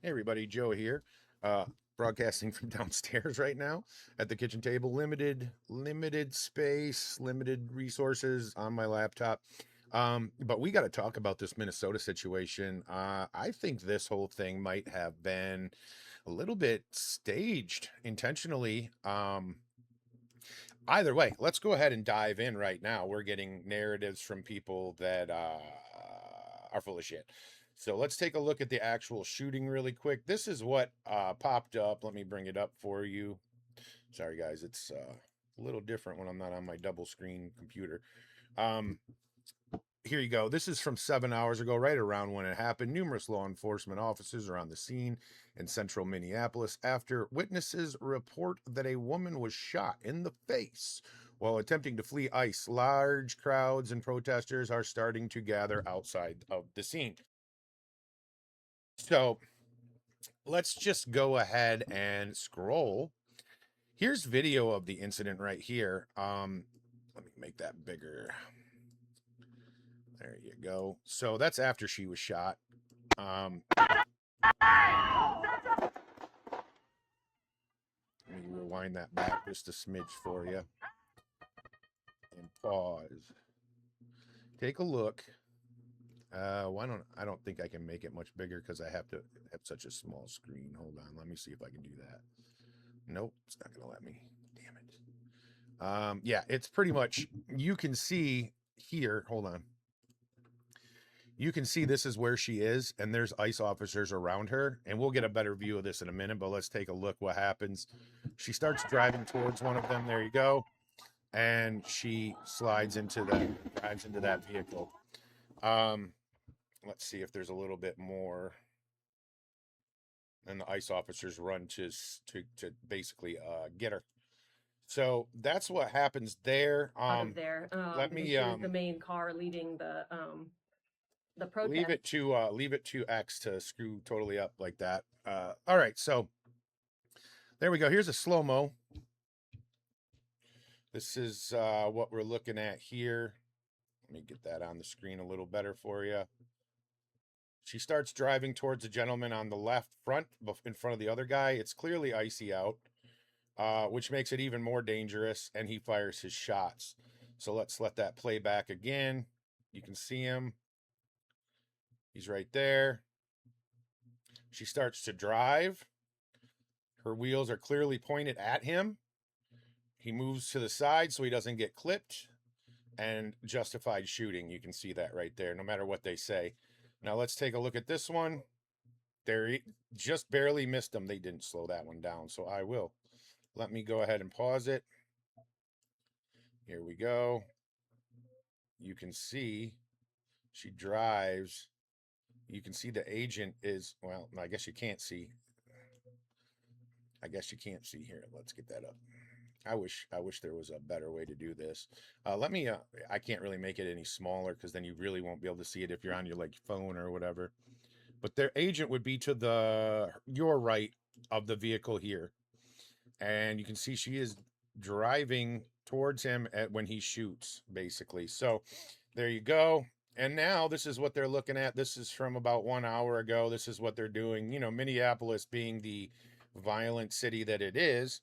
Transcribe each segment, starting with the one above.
Hey everybody, Joe here, uh, broadcasting from downstairs right now at the kitchen table. Limited space, limited resources on my laptop. But we got to talk about this Minnesota situation. I think this whole thing might have been a little bit staged intentionally. Either way, let's go ahead and dive in right now. We're getting narratives from people that are full of shit. So let's take a look at the actual shooting really quick. This is what popped up. Let me bring it up for you. Sorry, guys. It's a little different when I'm not on my double screen computer. Um, Here you go. This is from 7 hours ago, right around when it happened. Numerous law enforcement officers are on the scene in central Minneapolis after witnesses report that a woman was shot in the face while attempting to flee ICE. Large crowds and protesters are starting to gather outside of the scene. So let's just go ahead and scroll. Here's video of the incident right here. Let me make that bigger. There you go. So that's after she was shot. Um, Let me rewind that back just a smidge for you and pause. Take a look. Why don't I don't think I can make it much bigger because I have to have such a small screen. Hold on, let me see if I can do that. Nope, it's not gonna let me. Damn it. Yeah, it's pretty much you can see here. Hold on. You can see this is where she is, and there's ICE officers around her, and we'll get a better view of this in a minute. But let's take a look what happens. She starts driving towards one of them. There you go. And she drives into that vehicle. Um, let's see if there's a little bit more. And the ICE officers run to basically get her. So that's what happens there. Out of there Let because me she was the main car leading the leave protest. it to X to screw totally up like that. All right, so there we go. Here's a slow mo. This is what we're looking at here. Let me get that on the screen a little better for you. She starts driving towards the gentleman on the left front, in front of the other guy. It's clearly icy out, which makes it even more dangerous, and he fires his shots. So let's let that play back again. You can see him. He's right there. She starts to drive. Her wheels are clearly pointed at him. He moves to the side so he doesn't get clipped, and justified shooting. You can see that right there, no matter what they say. Now let's take a look at this one. They just barely missed them. They didn't slow that one down, so I will. Let me go ahead and pause it. Here we go. You can see she drives. You can see the agent is, well, I guess you can't see. I guess you can't see here. Let's get that up. I wish there was a better way to do this. Let me I can't really make it any smaller because then you really won't be able to see it if you're on your like phone or whatever. But their agent would be to your right of the vehicle here. And you can see she is driving towards him when he shoots, basically. So there you go. And now this is what they're looking at. This is from about 1 hour ago. This is what they're doing. You know, Minneapolis being the violent city that it is,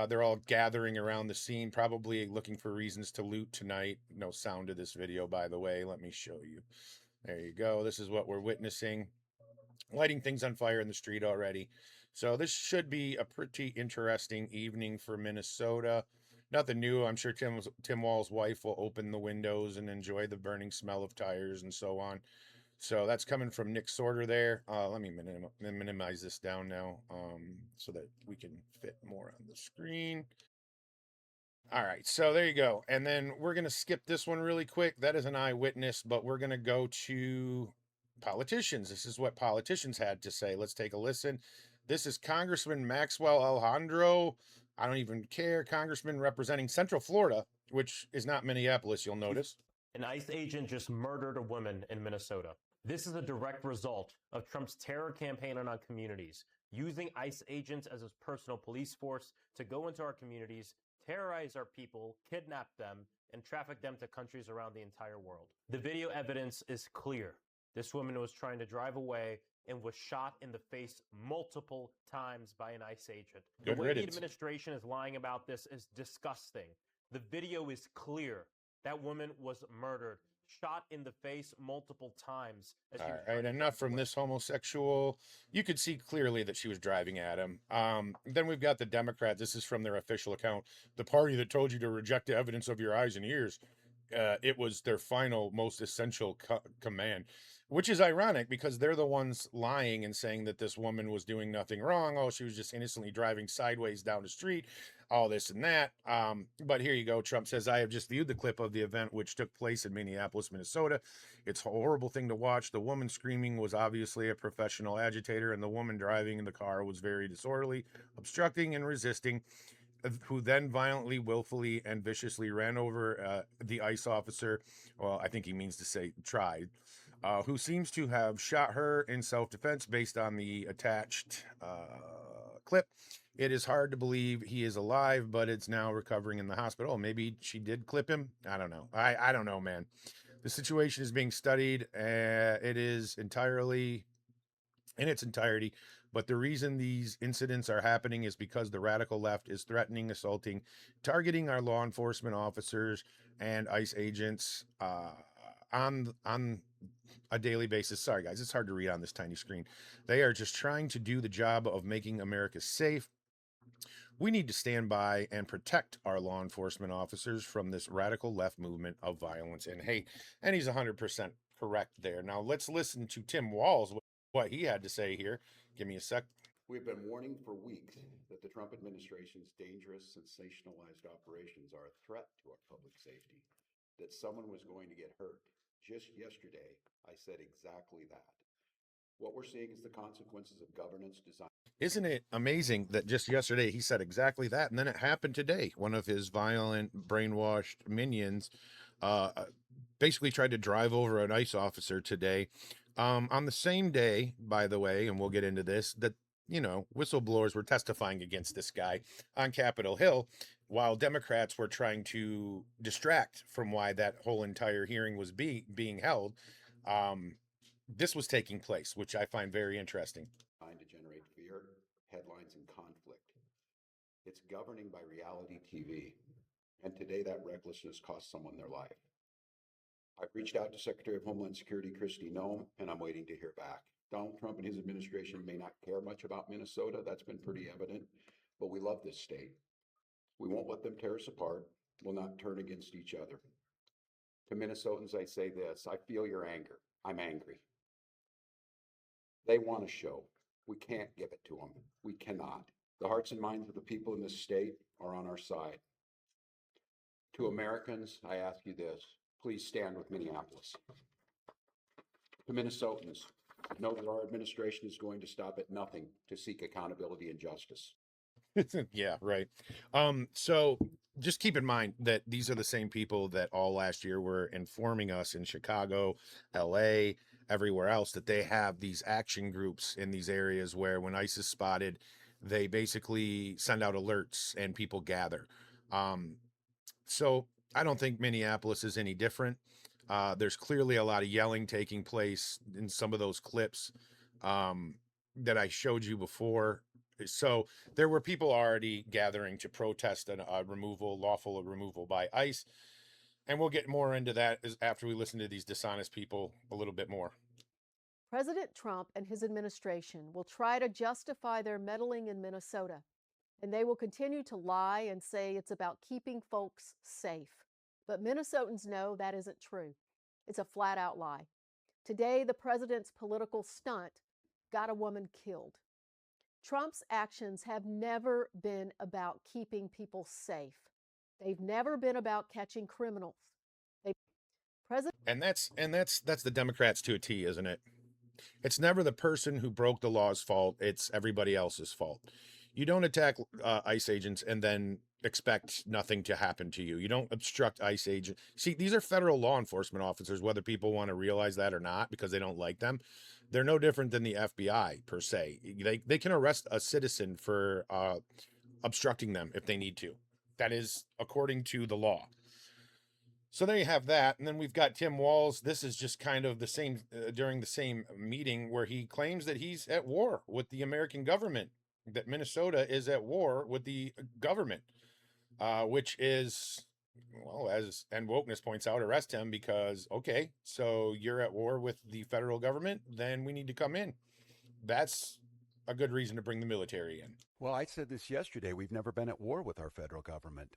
they're all gathering around the scene, probably looking for reasons to loot tonight. No sound to this video, by the way. Let me show you. There you go. This is what we're witnessing. Lighting things on fire in the street already. So this should be a pretty interesting evening for Minnesota. Nothing new. I'm sure Tim Walz's wife will open the windows and enjoy the burning smell of tires and so on. So that's coming from Nick Sorter there. Let me minimize this down now so that we can fit more on the screen. All right, so there you go. And then we're going to skip this one really quick. That is an eyewitness, but we're going to go to politicians. This is what politicians had to say. Let's take a listen. This is Congressman Maxwell Alejandro. I don't even care. Congressman representing Central Florida, which is not Minneapolis, you'll notice. An ICE agent just murdered a woman in Minnesota. This is a direct result of Trump's terror campaign on our communities, using ICE agents as his personal police force to go into our communities, terrorize our people, kidnap them, and traffic them to countries around the entire world. The video evidence is clear. This woman was trying to drive away and was shot in the face multiple times by an ICE agent. Good The way the riddance. administration is lying about this is disgusting. The video is clear. That woman was murdered, shot in the face multiple times. As she All was trying right, to enough drive from away. this homosexual. You could see clearly that she was driving at him. Then we've got the Democrat. This is from their official account. The party that told you to reject the evidence of your eyes and ears. It was their final, most essential command, which is ironic because they're the ones lying and saying that this woman was doing nothing wrong. Oh, she was just innocently driving sideways down the street, all this and that. But here you go. Trump says, I have just viewed the clip of the event which took place in Minneapolis, Minnesota. It's a horrible thing to watch. The woman screaming was obviously a professional agitator, and the woman driving in the car was very disorderly, obstructing and resisting, who then violently, willfully, and viciously ran over the ICE officer. Well, I think he means to say tried. Who seems to have shot her in self-defense based on the attached clip. It is hard to believe he is alive, but it's now recovering in the hospital. Maybe she did clip him. I don't know. I don't know, man. The situation is being studied. It is entirely in its entirety. But the reason these incidents are happening is because the radical left is threatening, assaulting, targeting our law enforcement officers and ICE agents on a daily basis. Sorry, guys, it's hard to read on this tiny screen. They are just trying to do the job of making America safe. We need to stand by and protect our law enforcement officers from this radical left movement of violence and hate. And he's 100% correct there. Now, let's listen to Tim Walz, what he had to say here. Give me a sec. We've been warning for weeks that the Trump administration's dangerous, sensationalized operations are a threat to our public safety, that someone was going to get hurt. Just yesterday, I said exactly that. What we're seeing is the consequences of governance designed. Isn't it amazing that just yesterday he said exactly that, and then it happened today? One of his violent, brainwashed minions basically tried to drive over an ICE officer today. On the same day, by the way, and we'll get into this, that, you know, whistleblowers were testifying against this guy on Capitol Hill, while Democrats were trying to distract from why that whole entire hearing was being held. This was taking place, which I find very interesting. To generate fear, headlines, and conflict. It's governing by reality TV. And today that recklessness cost someone their life. I've reached out to Secretary of Homeland Security Kristi Noem, and I'm waiting to hear back. Donald Trump and his administration may not care much about Minnesota. That's been pretty evident, but we love this state. We won't let them tear us apart. We'll not turn against each other. To Minnesotans, I say this: I feel your anger. I'm angry. They want a show. We can't give it to them. We cannot. The hearts and minds of the people in this state are on our side. To Americans, I ask you this: please stand with Minneapolis. To Minnesotans, know that our administration is going to stop at nothing to seek accountability and justice. Yeah, right. So just keep in mind that these are the same people that all last year were informing us in Chicago, LA, everywhere else, that they have these action groups in these areas where when ICE is spotted, they basically send out alerts and people gather. So I don't think Minneapolis is any different. There's clearly a lot of yelling taking place in some of those clips that I showed you before. So there were people already gathering to protest a lawful removal by ICE. And we'll get more into that after we listen to these dishonest people a little bit more. President Trump and his administration will try to justify their meddling in Minnesota, and they will continue to lie and say it's about keeping folks safe. But Minnesotans know that isn't true. It's a flat-out lie. Today, the president's political stunt got a woman killed. Trump's actions have never been about keeping people safe. They've never been about catching criminals. And that's the Democrats to a T, isn't it? It's never the person who broke the law's fault. It's everybody else's fault. You don't attack ICE agents and then expect nothing to happen to you. You don't obstruct ICE agents. See, these are federal law enforcement officers, whether people want to realize that or not, because they don't like them. They're no different than the FBI, per se. They can arrest a citizen for obstructing them if they need to. That is according to the law. So there you have that. And then we've got Tim Walz. This is just kind of the same during the same meeting where he claims that he's at war with the American government, that Minnesota is at war with the government, which is, well, as and wokeness points out, arrest him because, okay, so you're at war with the federal government, then we need to come in. That's a good reason to bring the military in. Well, I said this yesterday. We've never been at war with our federal government.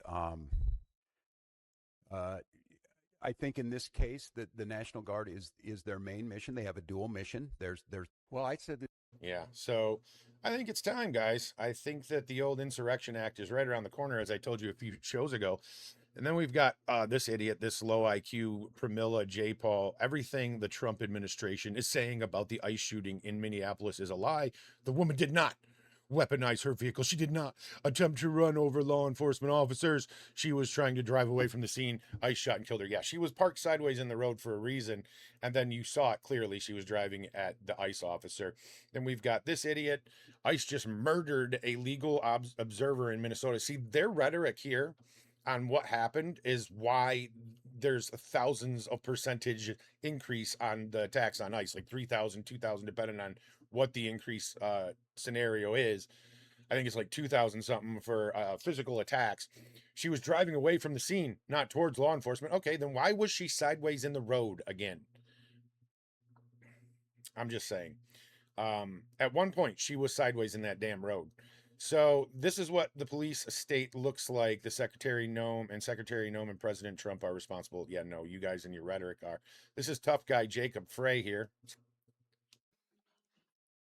I think in this case that the National Guard is their main mission. They have a dual mission. Well, I said that. Yeah, so I think it's time, guys. I think that the old Insurrection Act is right around the corner, as I told you a few shows ago. And then we've got this idiot, this low IQ Pramila J. Paul. Everything the Trump administration is saying about the ICE shooting in Minneapolis is a lie. The woman did not weaponize her vehicle. She did not attempt to run over law enforcement officers. She was trying to drive away from the scene. ICE shot and killed her. Yeah, she was parked sideways in the road for a reason. And then you saw it clearly. She was driving at the ICE officer. Then we've got this idiot. ICE just murdered a legal observer in Minnesota. See, their rhetoric here on what happened is why there's thousands of percentage increase on the attacks on ICE, like 3,000, 2,000, depending on what the increase scenario is. I think it's like 2,000 something for physical attacks. She was driving away from the scene, not towards law enforcement. Okay, then why was she sideways in the road again? I'm just saying. At one point, she was sideways in that damn road. So this is what the police state looks like. The Secretary Noem and President Trump are responsible. Yeah, no, you guys in your rhetoric are. This is tough guy Jacob Frey here.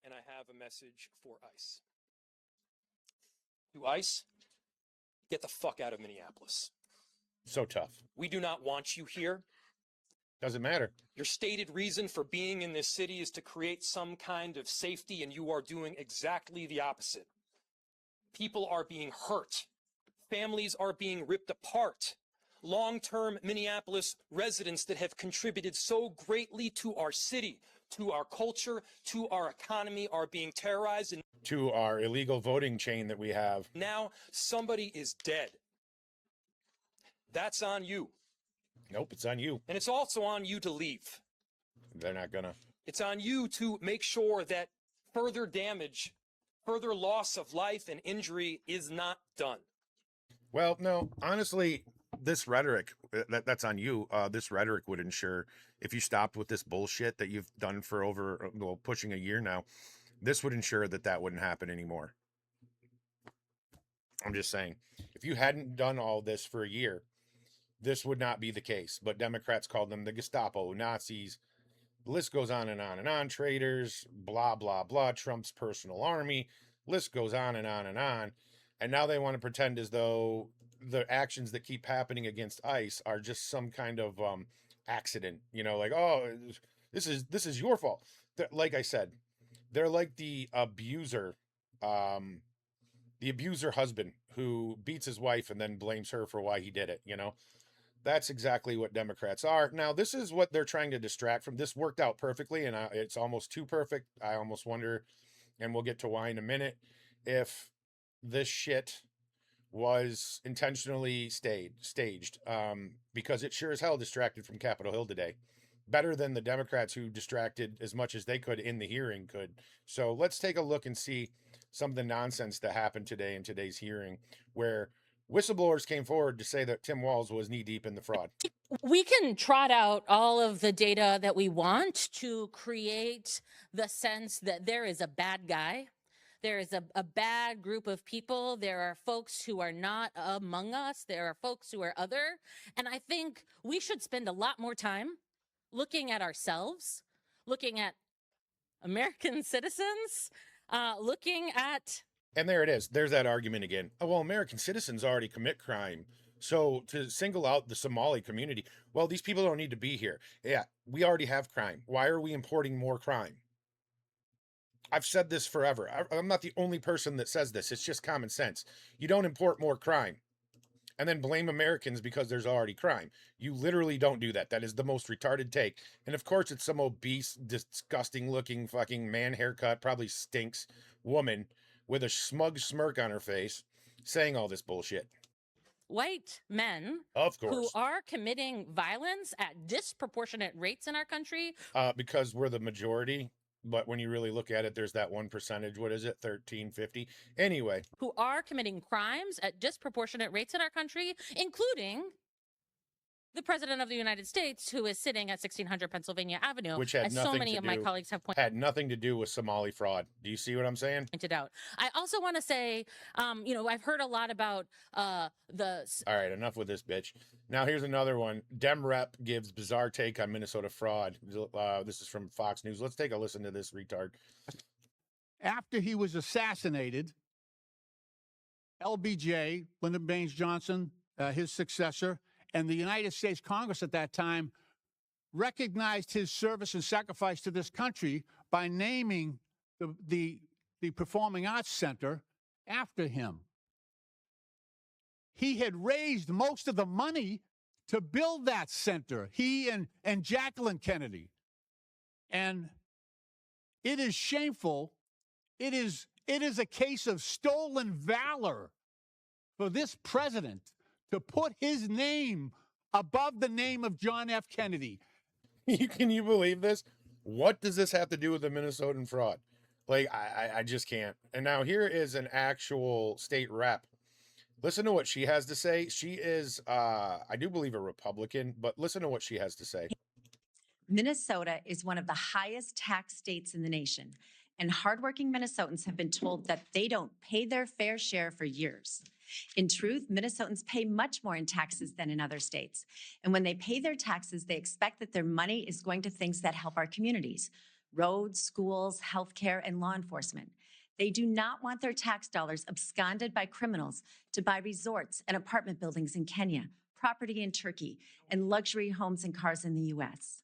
And I have a message for ICE. To ICE, get the fuck out of Minneapolis. So tough. We do not want you here. Doesn't matter. Your stated reason for being in this city is to create some kind of safety, and you are doing exactly the opposite. People are being hurt. Families are being ripped apart. Long-term Minneapolis residents that have contributed so greatly to our city, to our culture, to our economy are being terrorized. And to our illegal voting chain that we have. Now somebody is dead. That's on you. Nope, it's on you. And it's also on you to leave. They're not gonna. It's on you to make sure that further damage, further loss of life and injury is not done. Well, no, honestly, this rhetoric, that's on you. This rhetoric would ensure, if you stopped with this bullshit that you've done for over, well, pushing a year now, this would ensure that that wouldn't happen anymore. I'm just saying, if you hadn't done all this for a year, this would not be the case. But Democrats called them the Gestapo, Nazis. The list goes on and on and on. Traitors, blah, blah, blah. Trump's personal army. List goes on and on and on. And now they want to pretend as though the actions that keep happening against ICE are just some kind of accident. You know, like, oh, this is your fault. Like I said, they're like the abuser husband who beats his wife and then blames her for why he did it, you know? That's exactly what Democrats are. Now, this is what they're trying to distract from. This worked out perfectly, and it's almost too perfect. I almost wonder, and we'll get to why in a minute, if this shit was intentionally staged, because it sure as hell distracted from Capitol Hill today. Better than the Democrats who distracted as much as they could in the hearing could. So let's take a look and see some of the nonsense that happened today in today's hearing, where whistleblowers came forward to say that Tim Walz was knee-deep in the fraud. We can trot out all of the data that we want to create the sense that there is a bad guy. There is a bad group of people. There are folks who are not among us. There are folks who are other. And I think we should spend a lot more time looking at ourselves, looking at American citizens, looking at... And there it is. There's that argument again. Oh, well, American citizens already commit crime. So to single out the Somali community, well, these people don't need to be here. Yeah, we already have crime. Why are we importing more crime? I've said this forever. I'm not the only person that says this. It's just common sense. You don't import more crime and then blame Americans because there's already crime. You literally don't do that. That is the most retarded take. And of course, it's some obese, disgusting looking fucking man haircut, probably stinks woman with a smug smirk on her face saying all this bullshit. white men Of who course. are committing violence at disproportionate rates in our country. Because we're the majority. But when you really look at it, there's that 1%. What is it? 1350. Anyway. Who are committing crimes at disproportionate rates in our country, including the President of the United States, who is sitting at 1600 Pennsylvania Avenue, Which had as so nothing many to of my do- colleagues have Had nothing to do with Somali fraud. Do you see what I'm saying? pointed out. I also want to say, I've heard a lot about All right, enough with this bitch. Now here's another one. Dem rep gives bizarre take on Minnesota fraud. This is from Fox News. Let's take a listen to this retard. After he was assassinated, LBJ, Lyndon Baines Johnson, his successor, and the United States Congress at that time recognized his service and sacrifice to this country by naming the Performing Arts Center after him. He had raised most of the money to build that center, he and Jacqueline Kennedy. And it is shameful. It is a case of stolen valor for this president to put his name above the name of John F. Kennedy. Can you believe this? What does this have to do with the Minnesotan fraud? Like, I just can't. And now here is an actual state rep. Listen to what she has to say. She is, I do believe, a Republican, but listen to what she has to say. Minnesota is one of the highest tax states in the nation, and hardworking Minnesotans have been told that they don't pay their fair share for years. In truth, Minnesotans pay much more in taxes than in other states. And when they pay their taxes, they expect that their money is going to things that help our communities: roads, schools, healthcare, and law enforcement. They do not want their tax dollars absconded by criminals to buy resorts and apartment buildings in Kenya, property in Turkey, and luxury homes and cars in the U.S.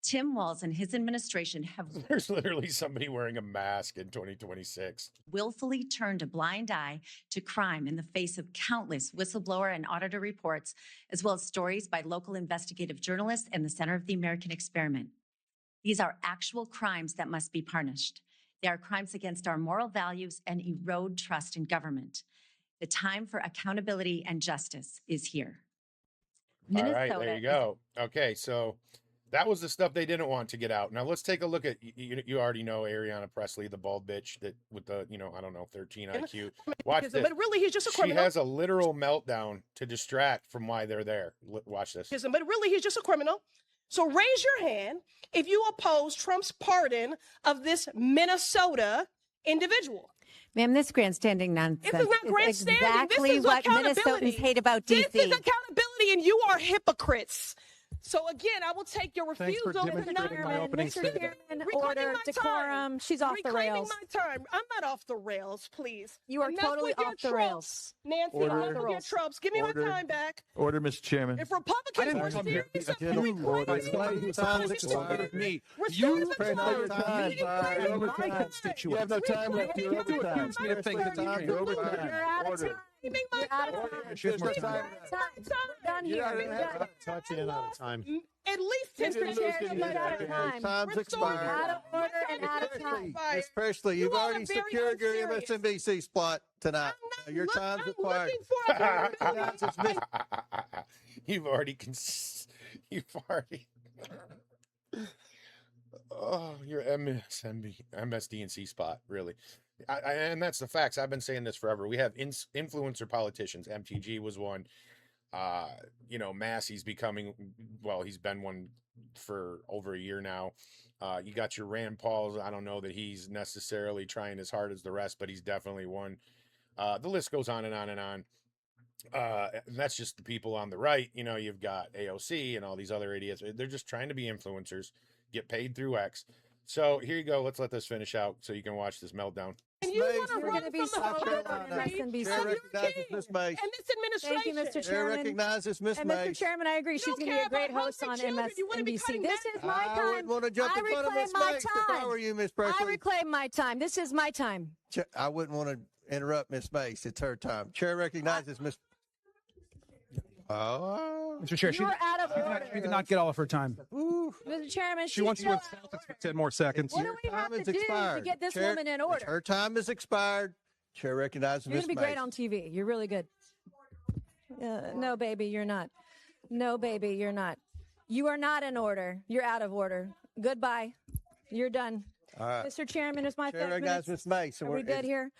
Tim Walz and his administration have There's literally somebody wearing a mask in 2026. willfully turned a blind eye to crime in the face of countless whistleblower and auditor reports, as well as stories by local investigative journalists and the Center of the American Experiment. These are actual crimes that must be punished. They are crimes against our moral values and erode trust in government. The time for accountability and justice is here. All right, there you go. Okay, so that was the stuff they didn't want to get out. Now let's take a look at, you already know Ariana Presley, the bald bitch that with the, 13 IQ. Watch this. But really, he's just a criminal. She has a literal meltdown to distract from why they're there. Watch this. But really, he's just a criminal. So raise your hand if you oppose Trump's pardon of this Minnesota individual. Ma'am, this grandstanding nonsense This is not grandstanding. exactly This is what accountability. Minnesotans hate about D.C. This is accountability, and you are hypocrites. So again, I will take your Thanks for refusal as demonstrating not my opening statement. Chairman, Reclaiming order, my decorum. time. She's off the Reclaiming rails. my time. I'm not off the rails, please. You are And that's totally with your off the tropes. rails. Nancy, Order. off of your tropes. Give me my Order. time back. Order, Mr. Chairman. If Republicans didn't were come here. serious I about didn't reclaiming order. my Time's expired. Me. You Press your time. You're over time. You have no time left. You're over time. Accuse me of things that you can't. You're over time. You're out of Order. time. Reclaiming my You're out of time. time. There's no time. We're done You're here. out of We're time. done. Touch in out of time. At least You 10 didn't lose Chair, because you're you out of had time. Time's Restore expired. Out of order and out of time. Miss Presley, you've You all already are very secured your unserious. MSNBC spot tonight. Your time's I'm required. looking for accountability. You've already oh, your MSDNC spot, really. And that's the facts. I've been saying this forever. We have influencer politicians. MTG was one. Massey's becoming, well, he's been one for over a year now. You got your Rand Pauls. I don't know that he's necessarily trying as hard as the rest, but he's definitely one. The list goes on and on and on. And that's just the people on the right. You've got AOC and all these other idiots. They're just trying to be influencers, get paid through X. So here you go. Let's let this finish out so you can watch this meltdown. And you want to We're run going to be from so the good on hypocrisy MSNBC. Chair of your recognizes king Ms. Mace. and this administration. Thank you, Mr. Chair Chairman. recognizes Ms. And Mace. Mr. Chairman, I agree. She's don't going to be care a great about host on hungry children. You wanna be MSNBC. cutting This back? is my I time. wouldn't want to jump I in front of reclaim Ms. my Mace if I time. were you, Ms. I Presley. reclaim my time. This is my time. I wouldn't want to interrupt Ms. Mace. It's her time. Chair recognizes Ms. Oh. Mr. Chair, You're out of order. she did not get all of her time. Mr. Chairman, She wants to still go out of order. 10 more seconds. What do we have Time to is do to expired. get this Chair- woman in order? Her time is expired. Chair recognizes You're Ms. going to be Mace. great on TV. You're really good. No, baby, you're not. No, baby, you're not. You are not in order. You're out of order. Goodbye. You're done. Mr. Chairman, it's my Chair 5 recognizes minutes. Ms. Banks. Are we good here?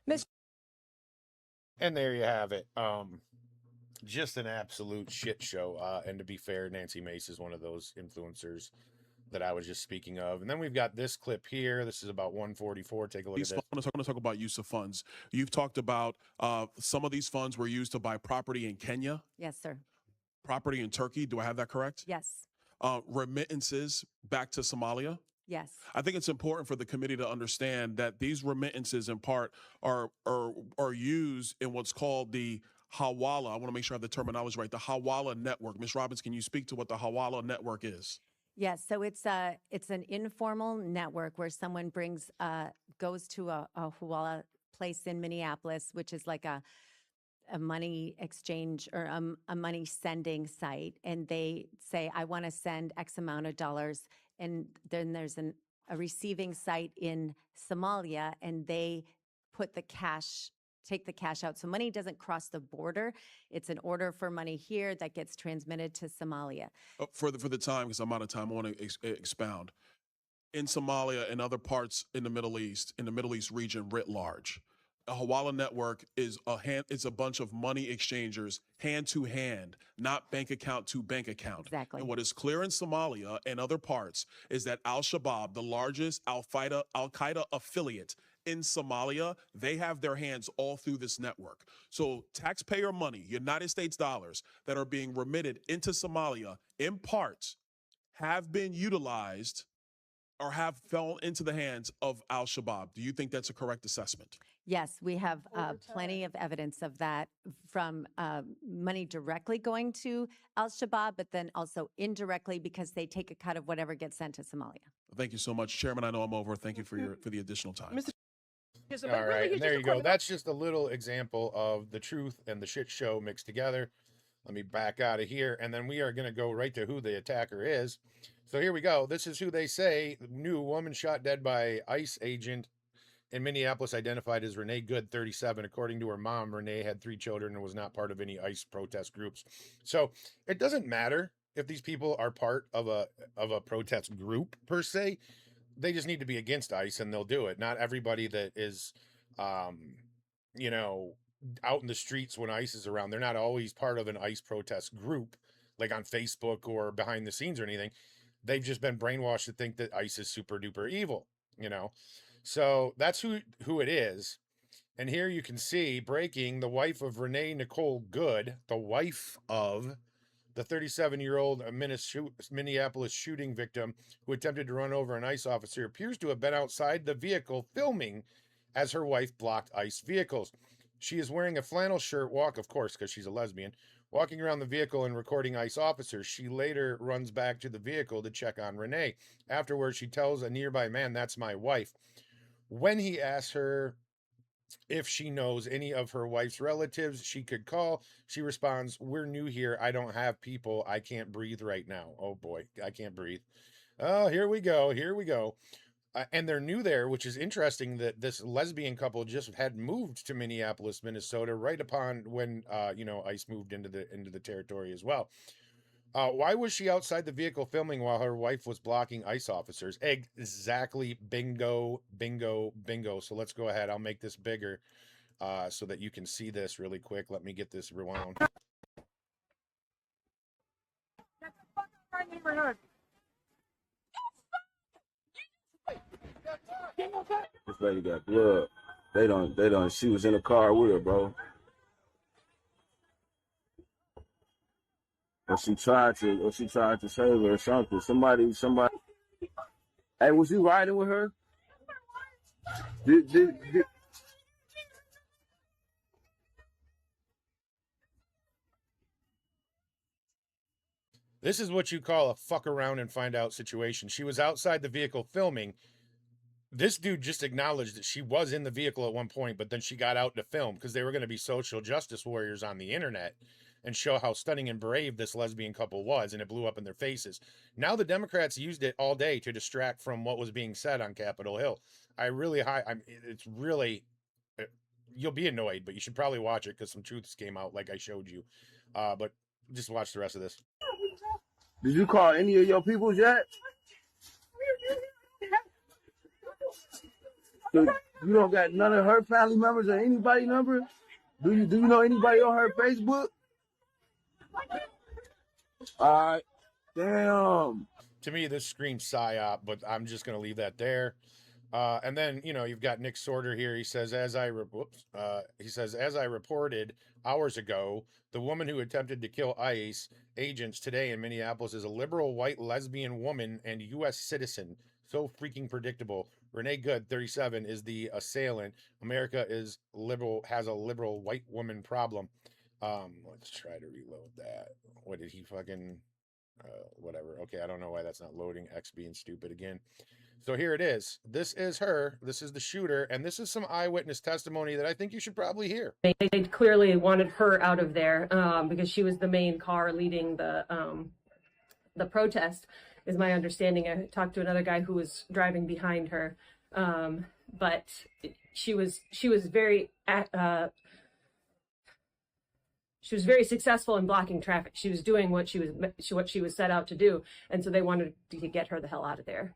Mr. And there you have it. Just an absolute shit show. And to be fair, Nancy Mace is one of those influencers that I was just speaking of. And then we've got this clip here. This is about 144. Take a look at this. I want to talk about use of funds. You've talked about some of these funds were used to buy property in Kenya, Yes, sir. property in Turkey. Do I have that correct? Yes. Remittances back to Somalia. Yes. I think it's important for the committee to understand that these remittances, in part, are used in what's called the Hawala. I want to make sure I have the terminology right. The Hawala network. Ms. Robbins, can you speak to what the Hawala network is? Yes, so it's an informal network where someone goes to a Huala place in Minneapolis, which is like a money exchange or a money sending site, and they say, I want to send X amount of dollars, and then there's a receiving site in Somalia, and they put take the cash out. So money doesn't cross the border. It's an order for money here that gets transmitted to Somalia. For the time, because I'm out of time, I want to expound. In Somalia and other parts in the Middle East region writ large, a Hawala network is a bunch of money exchangers, hand to hand, not bank account to bank account. Exactly. And what is clear in Somalia and other parts is that Al-Shabaab, the largest Al-Qaeda affiliate in Somalia, they have their hands all through this network. So taxpayer money, United States dollars that are being remitted into Somalia, in parts, have been utilized or have fallen into the hands of Al-Shabaab. Do you think that's a correct assessment? Yes, we have plenty of evidence of that from money directly going to Al-Shabaab, but then also indirectly because they take a cut of whatever gets sent to Somalia. Thank you so much, Chairman. I know I'm over. Thank you for the additional time. All right, and there you go. That's just a little example of the truth and the shit show mixed together. Let me back out of here, and then we are going to go right to who the attacker is. So here we go. This is who they say. New woman shot dead by ICE agent in Minneapolis, identified as Renee Good, 37. According to her mom, Renee had 3 children and was not part of any ICE protest groups. So it doesn't matter if these people are part of a protest group per se. They just need to be against ICE and they'll do it. Not everybody that is, out in the streets when ICE is around, they're not always part of an ICE protest group, like on Facebook or behind the scenes or anything. They've just been brainwashed to think that ICE is super duper evil, So that's who it is. And here you can see breaking: the wife of Renee Nicole Good, the wife of the 37-year-old Minneapolis shooting victim who attempted to run over an ICE officer, appears to have been outside the vehicle filming as her wife blocked ICE vehicles. She is wearing a flannel shirt, of course, because she's a lesbian, walking around the vehicle and recording ICE officers. She later runs back to the vehicle to check on Renee. Afterwards, she tells a nearby man, "That's my wife." When he asks her if she knows any of her wife's relatives she could call, she responds, "We're new here. I don't have people. I can't breathe right now." Oh boy, I can't breathe. Oh, here we go. And they're new there, which is interesting that this lesbian couple just had moved to Minneapolis, Minnesota, right upon when, ICE moved into the territory as well. Why was she outside the vehicle filming while her wife was blocking ICE officers? Exactly. Bingo, bingo, bingo. So let's go ahead. I'll make this bigger so that you can see this really quick. Let me get this rewound. This lady got blood. They don't. She was in a car with her, bro. Or she tried to save her or something. Somebody. Hey, was you riding with her? Did This is what you call a fuck around and find out situation. She was outside the vehicle filming. This dude just acknowledged that she was in the vehicle at one point, but then she got out to film because they were going to be social justice warriors on the internet and show how stunning and brave this lesbian couple was, and it blew up in their faces. Now the Democrats used it all day to distract from what was being said on Capitol Hill. It's really you'll be annoyed, but you should probably watch it because some truths came out like I showed you. But just watch the rest of this. Did you call any of your people yet? So you don't got none of her family members or anybody number? Do you know anybody on her Facebook? All right. Damn. To me, this screams psyop, but I'm just going to leave that there. And then, you know, you've got Nick Sorter here. He says, as I reported hours ago, the woman who attempted to kill ICE agents today in Minneapolis is a liberal white lesbian woman and U.S. citizen. So freaking predictable. Renee Good, 37, is the assailant. America is liberal, has a liberal white woman problem. Let's try to reload that. What did he fucking... whatever. Okay, I don't know why that's not loading. X being stupid again. So here it is. This is her. This is the shooter. And this is some eyewitness testimony that I think you should probably hear. They clearly wanted her out of there because she was the main car leading the protest, is my understanding. I talked to another guy who was driving behind her, but she was very successful in blocking traffic. She was doing what she was set out to do, and so they wanted to get her the hell out of there.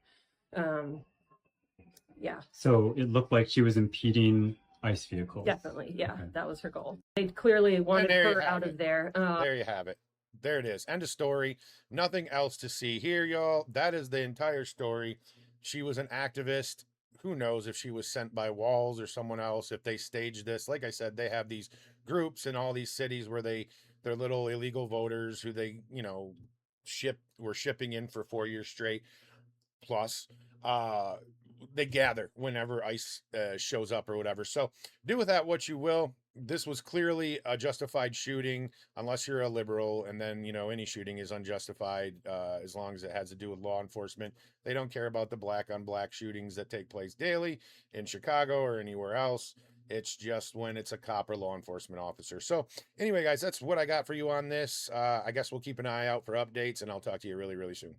Yeah. So it looked like she was impeding ICE vehicles. Definitely, yeah, Okay. that was her goal. They clearly wanted her out of there. There you have it. There it is. End of story. Nothing else to see here, y'all. That is the entire story. She was an activist. Who knows if she was sent by Walz or someone else, if they staged this. Like I said, they have these groups in all these cities where they're little illegal voters who they, you know, were shipping in for 4 years straight. Plus, they gather whenever ICE shows up or whatever. So do with that what you will. This was clearly a justified shooting, unless you're a liberal, and then, you know, any shooting is unjustified as long as it has to do with law enforcement. They don't care about the black on black shootings that take place daily in Chicago or anywhere else. It's just when it's a cop or law enforcement officer. So anyway, guys, that's what I got for you on this. I guess we'll keep an eye out for updates, and I'll talk to you really, really soon.